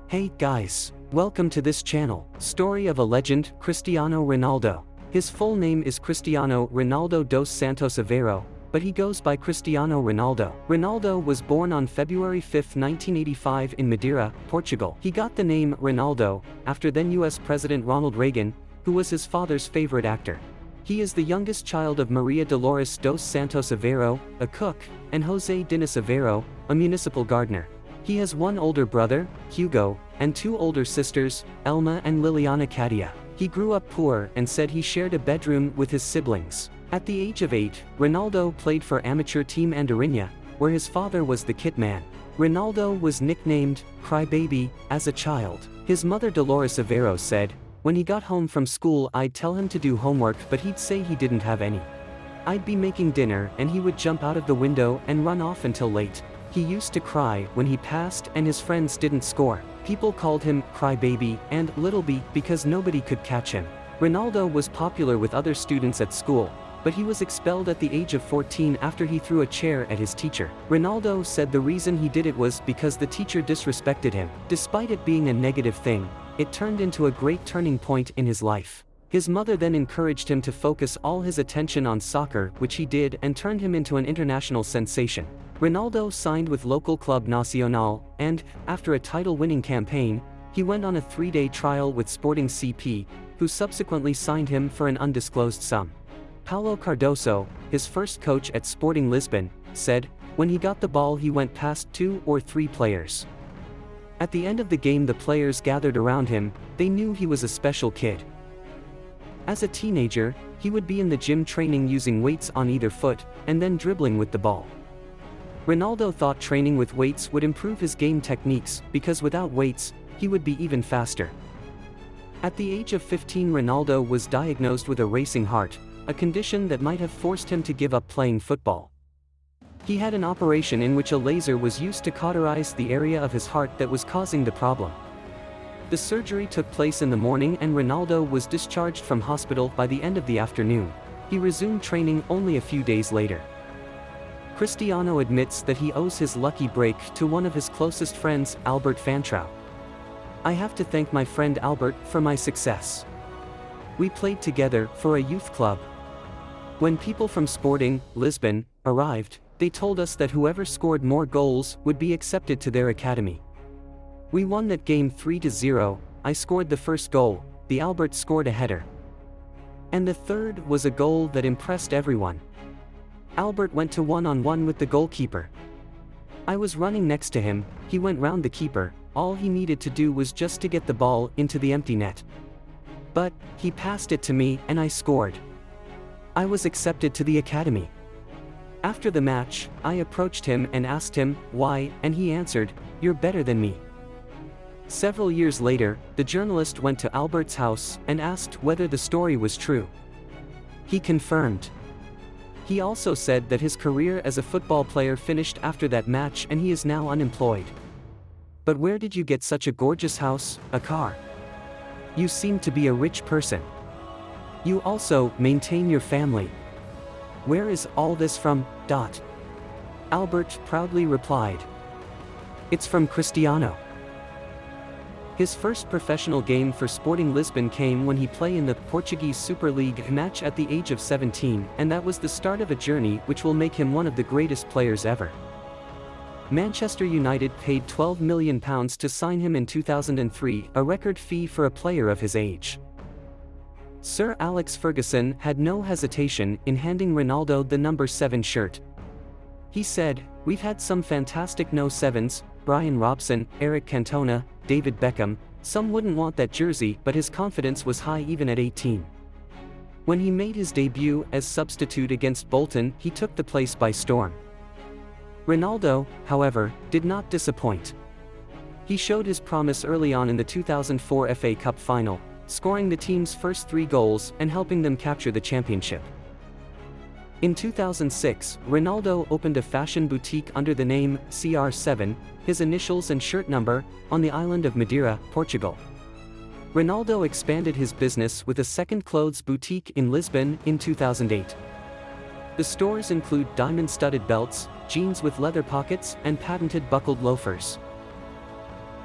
Hey guys, welcome to this channel. Story of a legend, Cristiano Ronaldo. His full name is Cristiano Ronaldo dos Santos Aveiro, but he goes by Cristiano Ronaldo. Ronaldo was born on February 5, 1985 in Madeira, Portugal. He got the name Ronaldo after then US President Ronald Reagan, who was his father's favorite actor. He is the youngest child of Maria Dolores dos Santos Aveiro, a cook, and José Dinis Aveiro, a municipal gardener. He has one older brother, Hugo, and two older sisters, Elma and Liliana Katia. He grew up poor and said he shared a bedroom with his siblings. At the age of 8, Ronaldo played for amateur team Andorinha, where his father was the kit man. Ronaldo was nicknamed Crybaby as a child. His mother Dolores Aveiro said, "When he got home from school I'd tell him to do homework but he'd say he didn't have any. I'd be making dinner and he would jump out of the window and run off until late. He used to cry when he passed and his friends didn't score. People called him Crybaby and Little B because nobody could catch him." Ronaldo was popular with other students at school, but he was expelled at the age of 14 after he threw a chair at his teacher. Ronaldo said the reason he did it was because the teacher disrespected him. Despite it being a negative thing, it turned into a great turning point in his life. His mother then encouraged him to focus all his attention on soccer, which he did, and turned him into an international sensation. Ronaldo signed with local club Nacional, and, after a title-winning campaign, he went on a 3-day trial with Sporting CP, who subsequently signed him for an undisclosed sum. Paulo Cardoso, his first coach at Sporting Lisbon, said, "When he got the ball he went past 2 or 3 players. At the end of the game the players gathered around him, they knew he was a special kid." As a teenager, he would be in the gym training using weights on either foot, and then dribbling with the ball. Ronaldo thought training with weights would improve his game techniques, because without weights, he would be even faster. At the age of 15 Ronaldo was diagnosed with a racing heart, a condition that might have forced him to give up playing football. He had an operation in which a laser was used to cauterize the area of his heart that was causing the problem. The surgery took place in the morning and Ronaldo was discharged from hospital by the end of the afternoon. He resumed training only a few days later. Cristiano admits that he owes his lucky break to one of his closest friends, Albert Fantrau. "I have to thank my friend Albert for my success. We played together for a youth club. When people from Sporting Lisbon arrived, they told us that whoever scored more goals would be accepted to their academy. We won that game 3-0, I scored the first goal, the Albert scored a header. And the third was a goal that impressed everyone. Albert went to one-on-one with the goalkeeper. I was running next to him, he went round the keeper, all he needed to do was just to get the ball into the empty net. But, he passed it to me and I scored. I was accepted to the academy." After the match, I approached him and asked him, why, and he answered, "You're better than me." Several years later, the journalist went to Albert's house and asked whether the story was true. He confirmed. He also said that his career as a football player finished after that match and he is now unemployed. "But where did you get such a gorgeous house, a car? You seem to be a rich person. You also maintain your family. Where is all this from?" Albert proudly replied, "It's from Cristiano." His first professional game for Sporting Lisbon came when he played in the Portuguese Super League match at the age of 17, and that was the start of a journey which will make him one of the greatest players ever. Manchester United paid £12 million to sign him in 2003, a record fee for a player of his age. Sir Alex Ferguson had no hesitation in handing Ronaldo the number 7 shirt. He said, "We've had some fantastic no 7s, Brian Robson, Eric Cantona, David Beckham, some wouldn't want that jersey, but his confidence was high even at 18. When he made his debut as substitute against Bolton, he took the place by storm." Ronaldo, however, did not disappoint. He showed his promise early on in the 2004 FA Cup final, scoring the team's first 3 goals and helping them capture the championship. In 2006, Ronaldo opened a fashion boutique under the name CR7, his initials and shirt number, on the island of Madeira, Portugal. Ronaldo expanded his business with a second clothes boutique in Lisbon in 2008. The stores include diamond-studded belts, jeans with leather pockets, and patented buckled loafers.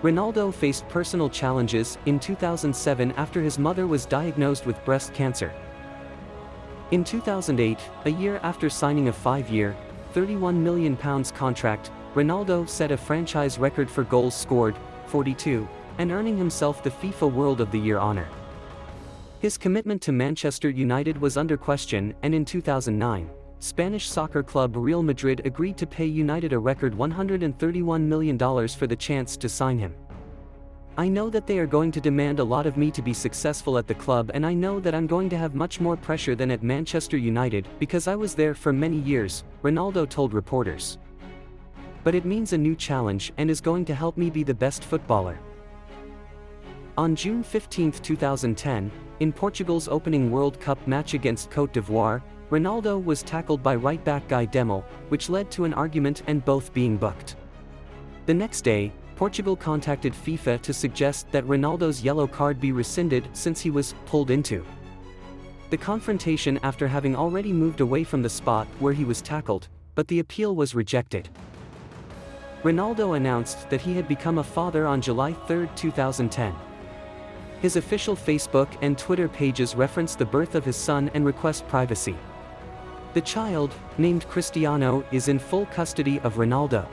Ronaldo faced personal challenges in 2007 after his mother was diagnosed with breast cancer. In 2008, a year after signing a 5-year, £31 million contract, Ronaldo set a franchise record for goals scored, 42, and earning himself the FIFA World of the Year honor. His commitment to Manchester United was under question, and in 2009, Spanish soccer club Real Madrid agreed to pay United a record $131 million for the chance to sign him. I know that they are going to demand a lot of me to be successful at the club, and I know that I'm going to have much more pressure than at Manchester United because I was there for many years, Ronaldo told reporters. But it means a new challenge and is going to help me be the best footballer. On June 15, 2010, in Portugal's opening World Cup match against Côte d'Ivoire, Ronaldo was tackled by right-back Guy Demel, which led to an argument and both being booked. The next day, Portugal contacted FIFA to suggest that Ronaldo's yellow card be rescinded since he was pulled into the confrontation after having already moved away from the spot where he was tackled, but the appeal was rejected. Ronaldo announced that he had become a father on July 3, 2010. His official Facebook and Twitter pages reference the birth of his son and request privacy. The child, named Christiano, is in full custody of Ronaldo.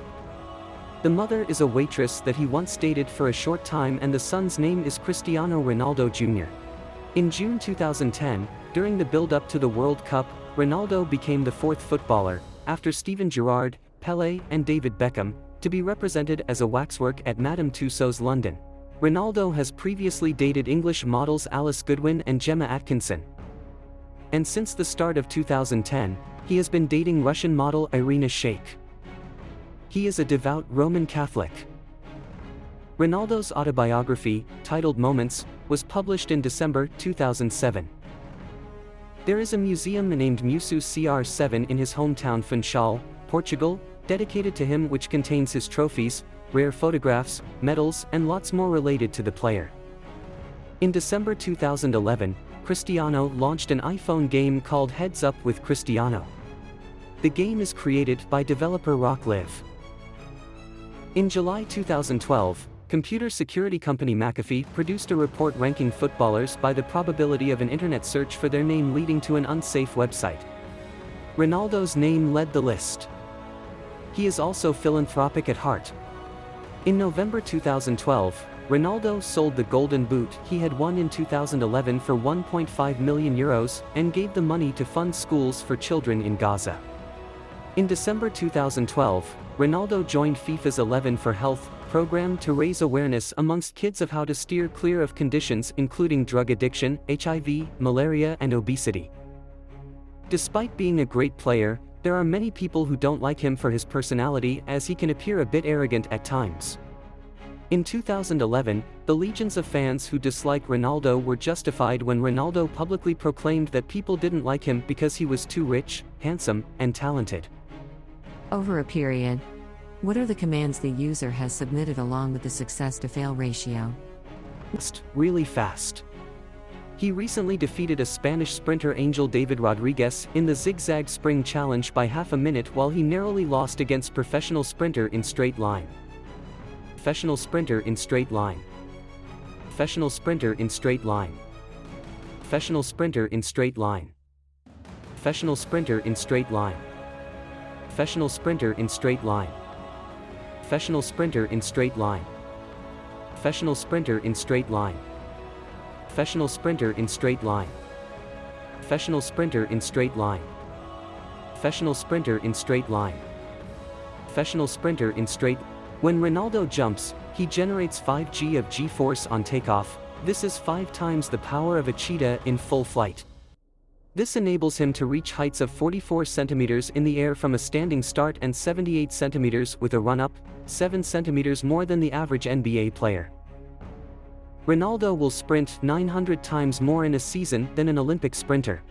The mother is a waitress that he once dated for a short time, and the son's name is Cristiano Ronaldo Jr. In June 2010, during the build-up to the World Cup, Ronaldo became the fourth footballer, after Steven Gerrard, Pelé and David Beckham, to be represented as a waxwork at Madame Tussauds London. Ronaldo has previously dated English models Alice Goodwin and Gemma Atkinson. And since the start of 2010, he has been dating Russian model Irina Shayk. He is a devout Roman Catholic. Ronaldo's autobiography, titled Moments, was published in December 2007. There is a museum named Museu CR7 in his hometown Funchal, Portugal, dedicated to him, which contains his trophies, rare photographs, medals, and lots more related to the player. In December 2011, Cristiano launched an iPhone game called Heads Up with Cristiano. The game is created by developer Rocklive. In July 2012, computer security company McAfee produced a report ranking footballers by the probability of an internet search for their name leading to an unsafe website. Ronaldo's name led the list. He is also philanthropic at heart. In November 2012, Ronaldo sold the Golden Boot he had won in 2011 for €1.5 million and gave the money to fund schools for children in Gaza. In December 2012, Ronaldo joined FIFA's 11 for Health program to raise awareness amongst kids of how to steer clear of conditions including drug addiction, HIV, malaria and obesity. Despite being a great player, there are many people who don't like him for his personality, as he can appear a bit arrogant at times. In 2011, the legions of fans who dislike Ronaldo were justified when Ronaldo publicly proclaimed that people didn't like him because he was too rich, handsome, and talented. Over a period, what are the commands the user has submitted along with the success-to-fail ratio? Really fast. He recently defeated a Spanish sprinter Angel David Rodriguez in the Zigzag Spring Challenge by half a minute, while he narrowly lost against professional sprinter in straight line. Professional sprinter in straight line. Professional sprinter in straight line. Professional sprinter in straight line. Professional sprinter in straight line. Professional sprinter in straight line. Professional sprinter in straight line. Professional sprinter in straight line. Professional sprinter in straight line. Professional sprinter in straight line. Professional sprinter in straight line. Professional sprinter in straight. When Ronaldo jumps, he generates 5 of G-force on takeoff. This is 5 times the power of a cheetah in full flight. This enables him to reach heights of 44 centimeters in the air from a standing start and 78 centimeters with a run-up, 7 centimeters more than the average NBA player. Ronaldo will sprint 900 times more in a season than an Olympic sprinter.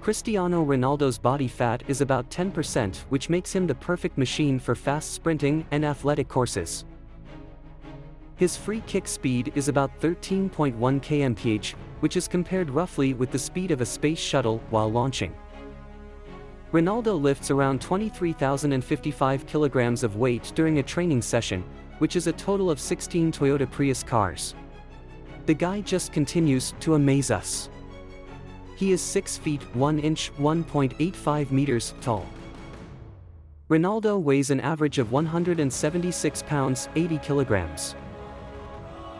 Cristiano Ronaldo's body fat is about 10%, which makes him the perfect machine for fast sprinting and athletic courses. His free kick speed is about 13.1 km/h, which is compared roughly with the speed of a space shuttle while launching. Ronaldo lifts around 23,055 kilograms of weight during a training session, which is a total of 16 Toyota Prius cars. The guy just continues to amaze us. He is 6 feet 1 inch 1.85 meters tall. Ronaldo weighs an average of 176 pounds 80 kilograms.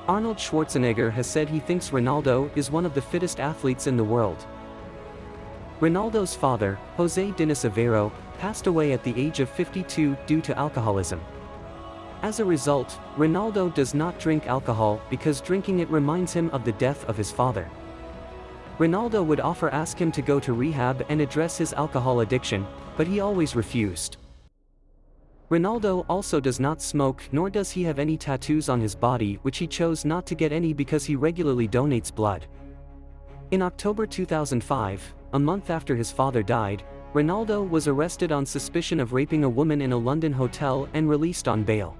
Arnold Schwarzenegger has said he thinks Ronaldo is one of the fittest athletes in the world. Ronaldo's father, José Diniz Aveiro, passed away at the age of 52 due to alcoholism. As a result, Ronaldo does not drink alcohol because drinking it reminds him of the death of his father. Ronaldo would often ask him to go to rehab and address his alcohol addiction, but he always refused. Ronaldo also does not smoke, nor does he have any tattoos on his body, which he chose not to get any because he regularly donates blood. In October 2005, a month after his father died, Ronaldo was arrested on suspicion of raping a woman in a London hotel and released on bail.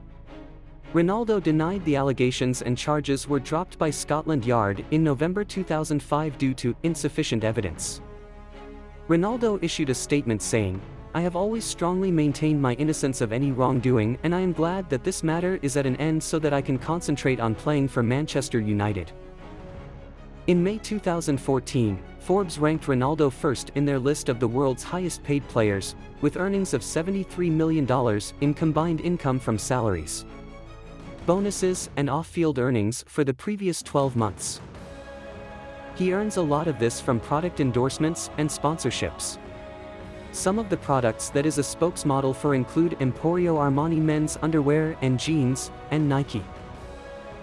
Ronaldo denied the allegations and charges were dropped by Scotland Yard in November 2005 due to insufficient evidence. Ronaldo issued a statement saying, "I have always strongly maintained my innocence of any wrongdoing, and I am glad that this matter is at an end so that I can concentrate on playing for Manchester United." In May 2014, Forbes ranked Ronaldo first in their list of the world's highest paid players, with earnings of $73 million in combined income from salaries, bonuses, and off-field earnings for the previous 12 months. He earns a lot of this from product endorsements and sponsorships. Some of the products that is a spokesmodel for include Emporio Armani men's underwear and jeans, and Nike.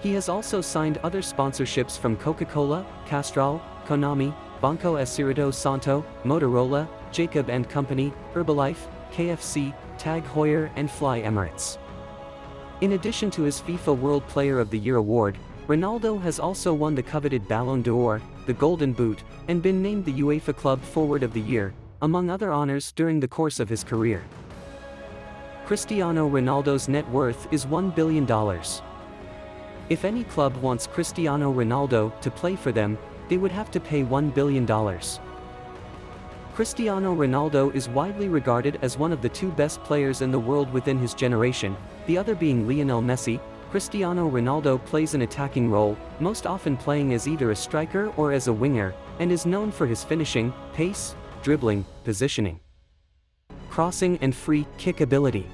He has also signed other sponsorships from Coca-Cola, Castrol, Konami, Banco Espirito Santo, Motorola, Jacob & Company, Herbalife, KFC, Tag Heuer and Fly Emirates. In addition to his FIFA World Player of the Year award, Ronaldo has also won the coveted Ballon d'Or, the Golden Boot, and been named the UEFA Club Forward of the Year, among other honors during the course of his career. Cristiano Ronaldo's net worth is $1 billion. If any club wants Cristiano Ronaldo to play for them, they would have to pay $1 billion. Cristiano Ronaldo is widely regarded as one of the two best players in the world within his generation, the other being Lionel Messi. Cristiano Ronaldo plays an attacking role, most often playing as either a striker or as a winger, and is known for his finishing, pace, dribbling, positioning, crossing and free kick ability.